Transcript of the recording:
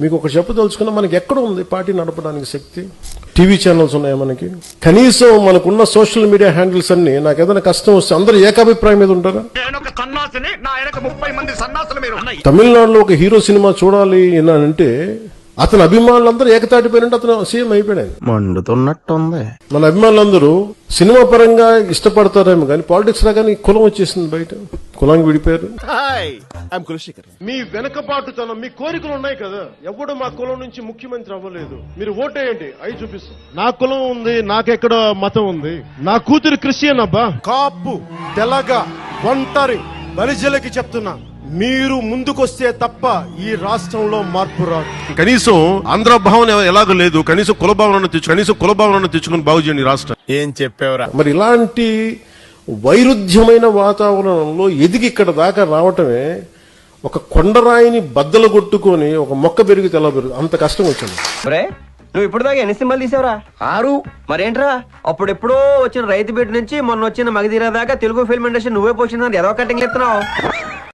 మీకు ఒకటి చెప్పదలుచుకున్నా, మనకి ఎక్కడ ఉంది పార్టీ నడపడానికి శక్తి? టీవీ ఛానల్స్ ఉన్నాయా మనకి? కనీసం మనకున్న సోషల్ మీడియా హ్యాండిల్స్ అన్ని నాకు ఏదైనా కష్టం వస్తే అందరూ ఏకాభిప్రాయం మీద ఉంటారా? తమిళనాడులో ఒక హీరో సినిమా చూడాలి అంటే అతని అభిమానులందరూ ఏకతాటిపోయినట్టు అతను సీఎం అయిపోయాడు. మండుతున్నట్టుంది. మన అభిమానులందరూ సినిమా పరంగా ఇష్టపడతారేమో కానీ పాలిటిక్స్ రాగానే కులం వచ్చేసింది, బయట కులానికి విడిపోయారు. మీ వెనకబాటుతనం, మీ కోరికలు ఉన్నాయి కదా. ఎవడు మా కులం నుంచి ముఖ్యమంత్రి అవ్వలేదు, మీరు ఓటేయండి, అవి చూపిస్తాం. నా కులం ఉంది, నాకెక్కడ మతం ఉంది, నా కూతురు క్రిస్టియన్ అబ్బా. కాపు, తెలగ, ఒంటరి బలిజలకి చెప్తున్నా, మీరు ముందుకొస్తే తప్ప ఈ రాష్ట్రంలో మార్పు రాదు. కనీసం ఆంధ్ర భావన ఎలాగో లేదు, కనీసం కుల భావనను తెచ్చుకుని బాగు చేయండి రాష్ట్రం. ఏం చెప్పావురా? మరి ఇలాంటి వైరుధ్యమైన వాతావరణంలో ఎదిగి ఇక్కడ దాకా రావటమే, ఒక కొండరాయిని బద్దలు కొట్టుకొని ఒక మొక్క పెరిగి తెల్ల పెరుగు అంత కష్టం వచ్చింది. నువ్వు ఇప్పుడు దాకా ఎన్ని సినిమాలు తీసావురా? 6. మరేంట్రా అప్పుడెప్పుడో వచ్చిన రైతు బిడ్డ నుంచి మొన్న వచ్చిన మగధీర దాకా తెలుగు ఫిల్మ్ ఇండస్ట్రీ నువ్వే పోషిందని ఎదవ కట్టింగ్ ఎత్తున్నావు.